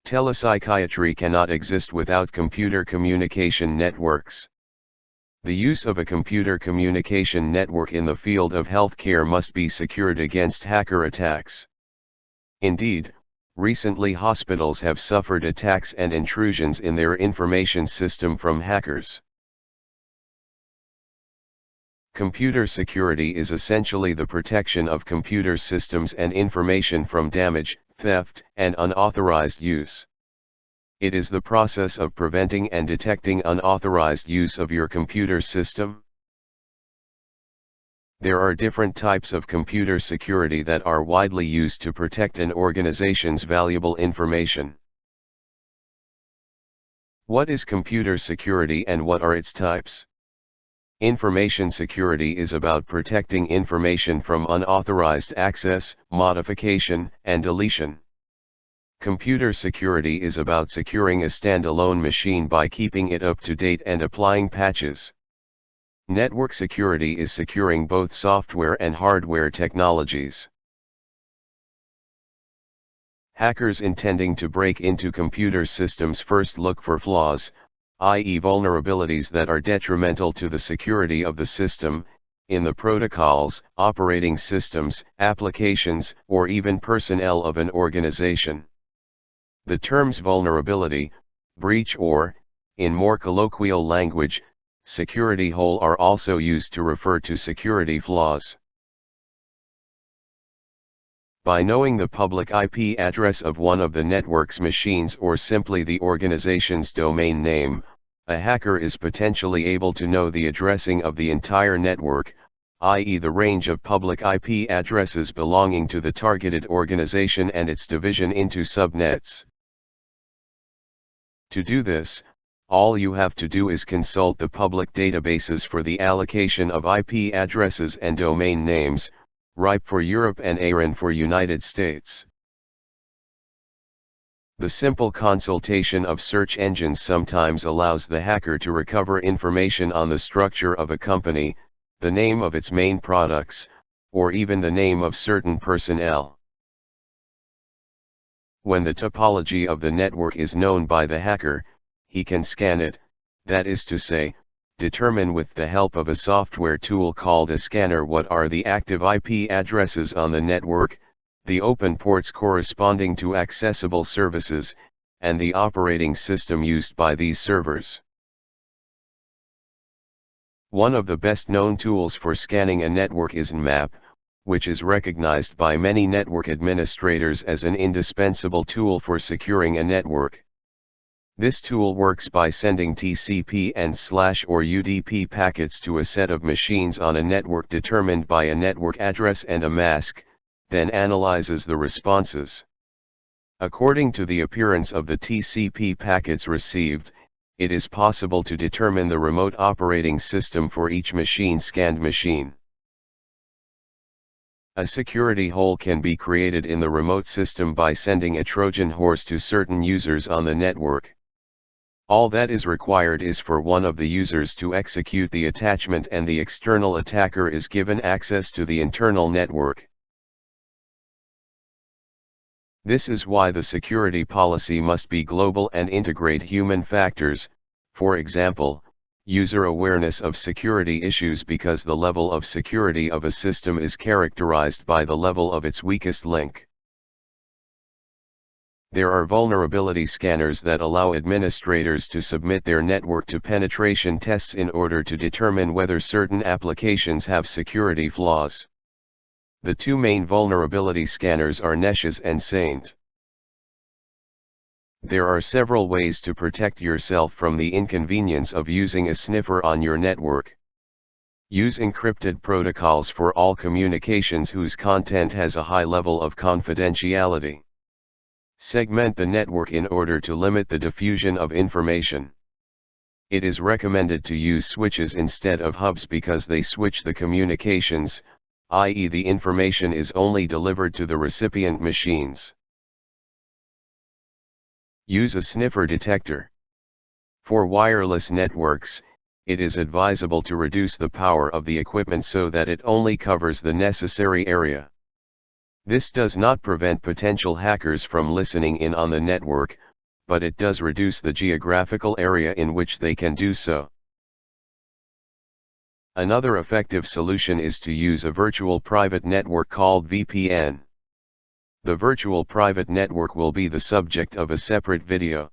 Telepsychiatry cannot exist without computer communication networks. The use of a computer communication network in the field of healthcare must be secured against hacker attacks. Indeed, recently hospitals have suffered attacks and intrusions in their information system from hackers. Computer security is essentially the protection of computer systems and information from damage, theft, and unauthorized use. It is the process of preventing and detecting unauthorized use of your computer system. There are different types of computer security that are widely used to protect an organization's valuable information. What is computer security and what are its types? Information security is about protecting information from unauthorized access, modification, and deletion. Computer security is about securing a standalone machine by keeping it up to date and applying patches. Network security is securing both software and hardware technologies. Hackers intending to break into computer systems first look for flaws, i.e. vulnerabilities that are detrimental to the security of the system, in the protocols, operating systems, applications, or even personnel of an organization. The terms vulnerability, breach or, in more colloquial language, security hole are also used to refer to security flaws. By knowing the public IP address of one of the network's machines or simply the organization's domain name, a hacker is potentially able to know the addressing of the entire network, i.e. the range of public IP addresses belonging to the targeted organization and its division into subnets. To do this, all you have to do is consult the public databases for the allocation of IP addresses and domain names, RIPE for Europe and ARIN for United States. The simple consultation of search engines sometimes allows the hacker to recover information on the structure of a company, the name of its main products, or even the name of certain personnel. When the topology of the network is known by the hacker, he can scan it, that is to say, determine with the help of a software tool called a scanner what are the active IP addresses on the network, the open ports corresponding to accessible services, and the operating system used by these servers. One of the best known tools for scanning a network is Nmap, which is recognized by many network administrators as an indispensable tool for securing a network. This tool works by sending TCP and /or UDP packets to a set of machines on a network determined by a network address and a mask, then analyzes the responses. According to the appearance of the TCP packets received, it is possible to determine the remote operating system for each scanned machine. A security hole can be created in the remote system by sending a Trojan horse to certain users on the network. All that is required is for one of the users to execute the attachment and the external attacker is given access to the internal network. This is why the security policy must be global and integrate human factors, for example, user awareness of security issues because the level of security of a system is characterized by the level of its weakest link. There are vulnerability scanners that allow administrators to submit their network to penetration tests in order to determine whether certain applications have security flaws. The two main vulnerability scanners are Neshes and Saint. There are several ways to protect yourself from the inconvenience of using a sniffer on your network. Use encrypted protocols for all communications whose content has a high level of confidentiality. Segment the network in order to limit the diffusion of information. It is recommended to use switches instead of hubs because they switch the communications, i.e. the information is only delivered to the recipient machines. Use a sniffer detector. For wireless networks, it is advisable to reduce the power of the equipment so that it only covers the necessary area. This does not prevent potential hackers from listening in on the network, but it does reduce the geographical area in which they can do so. Another effective solution is to use a virtual private network called VPN. The virtual private network will be the subject of a separate video.